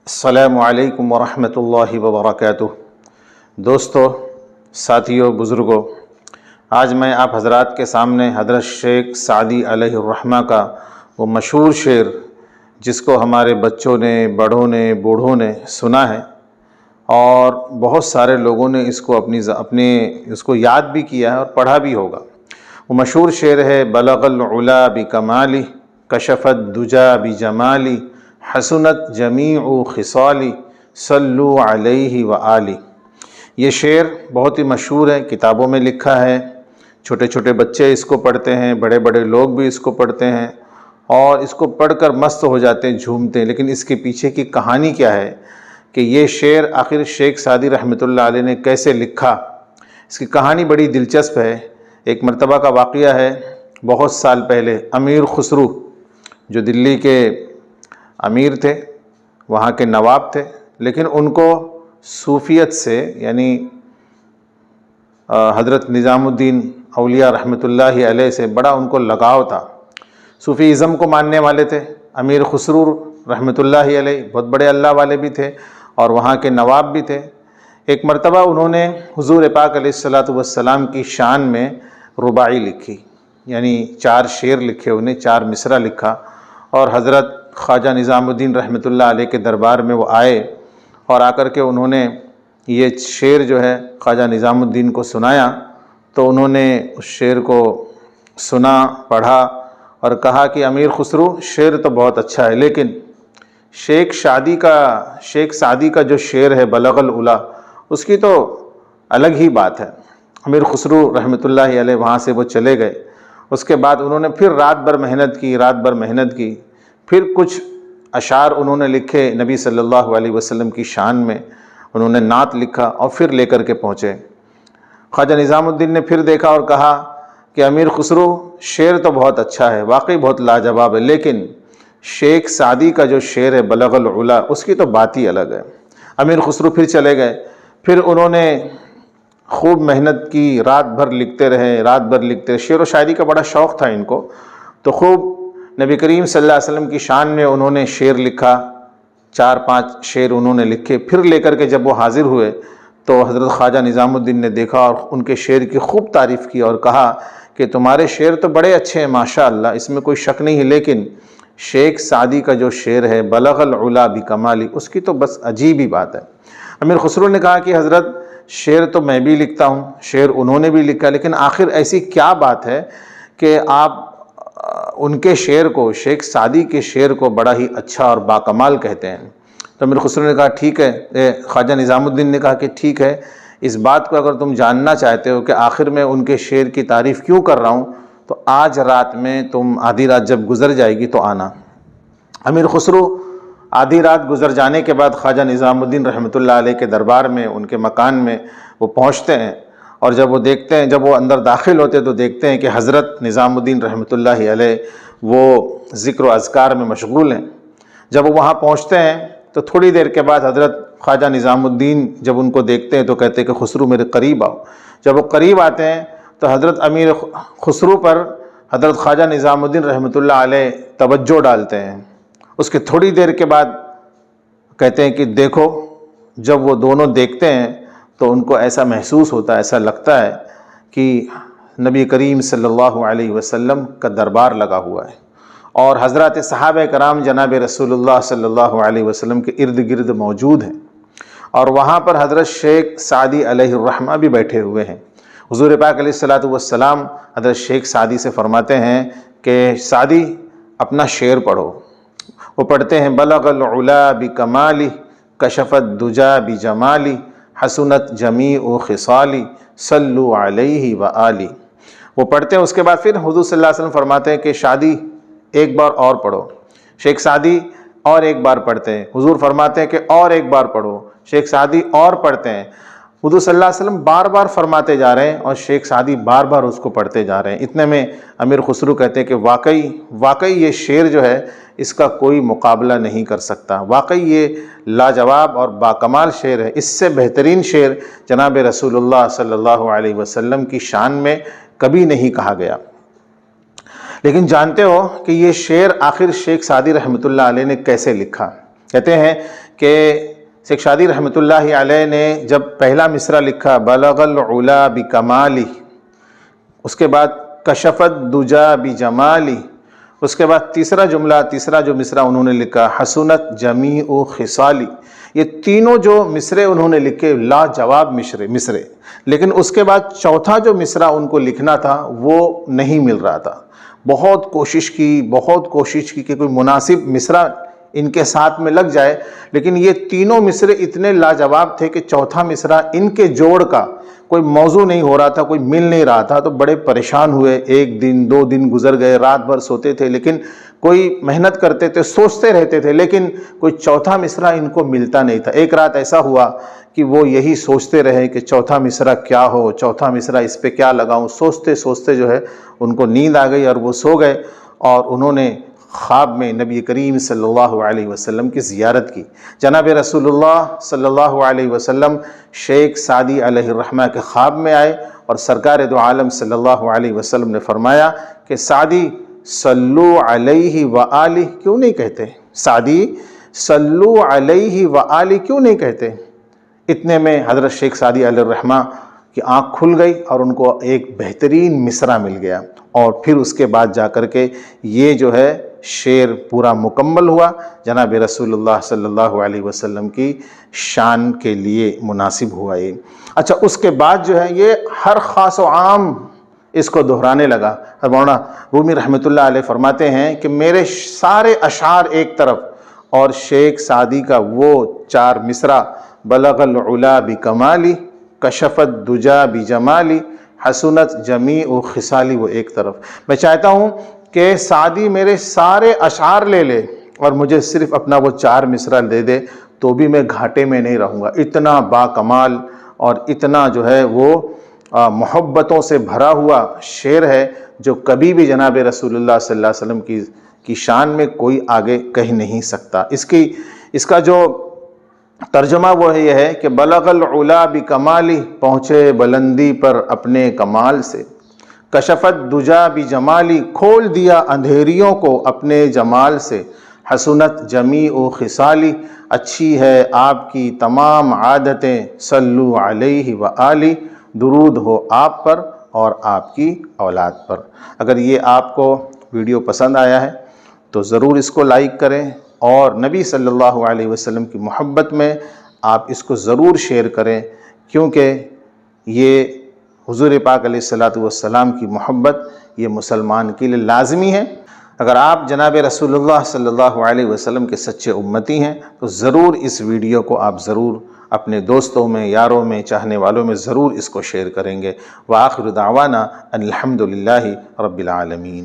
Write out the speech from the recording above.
السلام علیکم ورحمۃ اللہ وبرکاتہ۔ دوستو، ساتھیوں، بزرگوں، آج میں آپ حضرات کے سامنے حضرت شیخ سعدی علیہ الرحمہ کا وہ مشہور شعر، جس کو ہمارے بچوں نے، بڑوں نے، بوڑھوں نے سنا ہے اور بہت سارے لوگوں نے اس کو اس کو یاد بھی کیا ہے اور پڑھا بھی ہوگا۔ وہ مشہور شعر ہے: بلغ العلا بکمالی، کشف الدجا بجمالی، حسنت جمیع خصالی، صلو علیہ وآلہ۔ یہ شعر بہت ہی مشہور ہے، کتابوں میں لکھا ہے، چھوٹے چھوٹے بچے اس کو پڑھتے ہیں، بڑے بڑے لوگ بھی اس کو پڑھتے ہیں اور اس کو پڑھ کر مست ہو جاتے ہیں، جھومتے ہیں۔ لیکن اس کے پیچھے کی کہانی کیا ہے کہ یہ شعر آخر شیخ سعدی رحمۃ اللہ علیہ نے کیسے لکھا؟ اس کی کہانی بڑی دلچسپ ہے۔ ایک مرتبہ کا واقعہ ہے، بہت سال پہلے امیر خسرو، جو دلی کے امیر تھے، وہاں کے نواب تھے، لیکن ان کو صوفیت سے، یعنی حضرت نظام الدین اولیاء رحمۃ اللہ علیہ سے بڑا ان کو لگاؤ تھا۔ صوفی ازم کو ماننے والے تھے۔ امیر خسرو رحمۃ اللہ علیہ بہت بڑے اللہ والے بھی تھے اور وہاں کے نواب بھی تھے۔ ایک مرتبہ انہوں نے حضور پاک علیہ الصلاۃ والسلام کی شان میں رباعی لکھی، یعنی 4 شعر لکھے، انہیں 4 مصرع لکھا، اور حضرت خواجہ نظام الدین رحمۃ اللہ علیہ کے دربار میں وہ آئے اور آ کر کے انہوں نے یہ شعر جو ہے خواجہ نظام الدین کو سنایا۔ تو انہوں نے اس شعر کو سنا، پڑھا اور کہا کہ امیر خسرو، شعر تو بہت اچھا ہے، لیکن شیخ سعدی کا جو شعر ہے بلغ العلا، اس کی تو الگ ہی بات ہے۔ امیر خسرو رحمۃ اللہ علیہ وہاں سے وہ چلے گئے۔ اس کے بعد انہوں نے پھر رات بھر محنت کی، پھر کچھ اشعار انہوں نے لکھے نبی صلی اللہ علیہ وسلم کی شان میں، انہوں نے نعت لکھا اور پھر لے کر کے پہنچے۔ خواجہ نظام الدین نے پھر دیکھا اور کہا کہ امیر خسرو، شعر تو بہت اچھا ہے، واقعی بہت لاجواب ہے، لیکن شیخ سعدی کا جو شعر ہے بلغ العلا، اس کی تو بات ہی الگ ہے۔ امیر خسرو پھر چلے گئے، پھر انہوں نے خوب محنت کی، رات بھر لکھتے رہے، شعر و شاعری کا بڑا شوق تھا ان کو، تو خوب نبی کریم صلی اللہ علیہ وسلم کی شان میں انہوں نے شعر لکھا، 4-5 شعر انہوں نے لکھے۔ پھر لے کر کے جب وہ حاضر ہوئے تو حضرت خواجہ نظام الدین نے دیکھا اور ان کے شعر کی خوب تعریف کی اور کہا کہ تمہارے شعر تو بڑے اچھے ہیں ماشاءاللہ، اس میں کوئی شک نہیں ہے، لیکن شیخ سعدی کا جو شعر ہے بلغ العلا بکمالی، اس کی تو بس عجیب ہی بات ہے۔ امیر خسرو نے کہا کہ حضرت، شعر تو میں بھی لکھتا ہوں، شعر انہوں نے بھی لکھا، لیکن آخر ایسی کیا بات ہے کہ آپ ان کے شعر کو، شیخ سعدی کے شعر کو بڑا ہی اچھا اور باکمال کہتے ہیں؟ تو امیر خسرو نے کہا ٹھیک ہے، خواجہ نظام الدین نے کہا کہ ٹھیک ہے، اس بات کو اگر تم جاننا چاہتے ہو کہ آخر میں ان کے شعر کی تعریف کیوں کر رہا ہوں، تو آج رات میں تم آدھی رات جب گزر جائے گی تو آنا۔ امیر خسرو آدھی رات گزر جانے کے بعد خواجہ نظام الدین رحمۃ اللہ علیہ کے دربار میں، ان کے مکان میں وہ پہنچتے ہیں، اور جب وہ دیکھتے ہیں، جب وہ اندر داخل ہوتے تو دیکھتے ہیں کہ حضرت نظام الدین رحمۃ اللہ علیہ وہ ذکر و اذکار میں مشغول ہیں۔ جب وہ وہاں پہنچتے ہیں تو تھوڑی دیر کے بعد حضرت خواجہ نظام الدین جب ان کو دیکھتے ہیں تو کہتے ہیں کہ خسرو میرے قریب آؤ۔ جب وہ قریب آتے ہیں تو حضرت امیر خسرو پر حضرت خواجہ نظام الدین رحمۃ اللہ علیہ توجہ ڈالتے ہیں۔ اس کے تھوڑی دیر کے بعد کہتے ہیں کہ دیکھو، جب وہ دونوں دیکھتے ہیں تو ان کو ایسا محسوس ہوتا ہے، ایسا لگتا ہے کہ نبی کریم صلی اللہ علیہ وسلم کا دربار لگا ہوا ہے اور حضرات صحابہ کرام جناب رسول اللہ صلی اللہ علیہ وسلم کے ارد گرد موجود ہیں، اور وہاں پر حضرت شیخ سعدی علیہ الرحمہ بھی بیٹھے ہوئے ہیں۔ حضور پاک علیہ الصلاۃ والسلام حضرت شیخ سعدی سے فرماتے ہیں کہ سعدی، اپنا شعر پڑھو۔ وہ پڑھتے ہیں: بلغ العلا بکمالی، کشف الدجا بجمالی، حسنت جمیع خصالی، صلو علیہ وآلہ۔ وہ پڑھتے ہیں، اس کے بعد پھر حضور صلی اللہ علیہ وسلم فرماتے ہیں کہ شادی ایک بار اور پڑھو۔ شیخ سعدی اور ایک بار پڑھتے ہیں، حضور فرماتے ہیں کہ اور ایک بار پڑھو۔ شیخ سعدی اور پڑھتے ہیں، حضور صلی اللہ علیہ وسلم بار بار فرماتے جا رہے ہیں اور شیخ سعدی بار بار اس کو پڑھتے جا رہے ہیں۔ اتنے میں امیر خسرو کہتے ہیں کہ واقعی یہ شعر جو ہے اس کا کوئی مقابلہ نہیں کر سکتا، واقعی یہ لاجواب اور باکمال شعر ہے، اس سے بہترین شعر جناب رسول اللہ صلی اللہ علیہ وسلم کی شان میں کبھی نہیں کہا گیا۔ لیکن جانتے ہو کہ یہ شعر آخر شیخ سعدی رحمۃ اللہ علیہ نے کیسے لکھا؟ کہتے ہیں کہ شیخ شادی رحمۃ اللہ علیہ نے جب پہلا مصرع لکھا بلغ العلا بکمالی، اس کے بعد کشفت دجا بجمالی، اس کے بعد تیسرا جو مصرع انہوں نے لکھا حسنت جمیع خصالی، یہ تینوں جو مصرے انہوں نے لکھے لاجواب مصرے، لیکن اس کے بعد چوتھا جو مصرع ان کو لکھنا تھا وہ نہیں مل رہا تھا۔ بہت کوشش کی کہ کوئی مناسب مصرع ان کے ساتھ میں لگ جائے، لیکن یہ تینوں مصرے اتنے لاجواب تھے کہ چوتھا مصرع ان کے جوڑ کا کوئی موضوع نہیں ہو رہا تھا، کوئی مل نہیں رہا تھا، تو بڑے پریشان ہوئے۔ 1 دن 2 دن گزر گئے، رات بھر سوتے تھے، لیکن کوئی محنت کرتے تھے، سوچتے رہتے تھے، لیکن کوئی چوتھا مصرع ان کو ملتا نہیں تھا۔ ایک رات ایسا ہوا کہ وہ یہی سوچتے رہے کہ چوتھا مصرع کیا ہو، چوتھا مصرع اس پہ کیا لگاؤں، سوچتے جو ہے ان کو نیند آ گئی اور وہ سو گئے، اور انہوں نے خواب میں نبی کریم صلی اللہ علیہ وسلم کی زیارت کی۔ جناب رسول اللہ صلی اللہ علیہ وسلم شیخ سعدی علیہ الرحمہ کے خواب میں آئے، اور سرکار دو عالم صلی اللہ علیہ وسلم نے فرمایا کہ سعدی صلو علیہ وآلہ کیوں نہیں کہتے؟ سعدی صلو علیہ وآلہ کیوں نہیں کہتے؟ اتنے میں حضرت شیخ سعدی علیہ الرحمہ کی آنکھ کھل گئی اور ان کو ایک بہترین مصرع مل گیا، اور پھر اس کے بعد جا کر کے یہ جو ہے شعر پورا مکمل ہوا، جناب رسول اللہ صلی اللہ علیہ وسلم کی شان کے لیے مناسب ہوا یہ۔ اچھا، اس کے بعد جو ہے یہ ہر خاص و عام اس کو دہرانے لگا۔ مولانا رومی رحمۃ اللہ علیہ فرماتے ہیں کہ میرے سارے اشعار ایک طرف، اور شیخ سعدی کا وہ 4 مصرع بلغ العلا بکمالی، کشفت دجا بجمالی، حسنت جمیع خصالی، وہ ایک طرف۔ میں چاہتا ہوں کہ سعدی میرے سارے اشعار لے لے اور مجھے صرف اپنا وہ 4 مصرع دے دے تو بھی میں گھاٹے میں نہیں رہوں گا۔ اتنا با کمال اور اتنا جو ہے وہ محبتوں سے بھرا ہوا شعر ہے جو کبھی بھی جناب رسول اللہ صلی اللہ علیہ وسلم کی شان میں کوئی آگے کہہ نہیں سکتا۔ اس کا جو ترجمہ وہ یہ ہے کہ بلغ العلا بکمالی، پہنچے بلندی پر اپنے کمال سے، کشفت دجا بجمالی، کھول دیا اندھیریوں کو اپنے جمال سے، حسنت جمیع خصالی، اچھی ہے آپ کی تمام عادتیں، صلو علیہ وآلہ، درود ہو آپ پر اور آپ کی اولاد پر۔ اگر یہ آپ کو ویڈیو پسند آیا ہے تو ضرور اس کو لائک کریں، اور نبی صلی اللہ علیہ وسلم کی محبت میں آپ اس کو ضرور شیئر کریں، کیونکہ یہ حضور پاک علیہ السلام کی محبت یہ مسلمان کے لیے لازمی ہے۔ اگر آپ جناب رسول اللہ صلی اللہ علیہ وسلم کے سچے امتی ہیں تو ضرور اس ویڈیو کو آپ ضرور اپنے دوستوں میں، یاروں میں، چاہنے والوں میں ضرور اس کو شیئر کریں گے۔ وآخر دعوانا ان الحمدللہ رب العالمین۔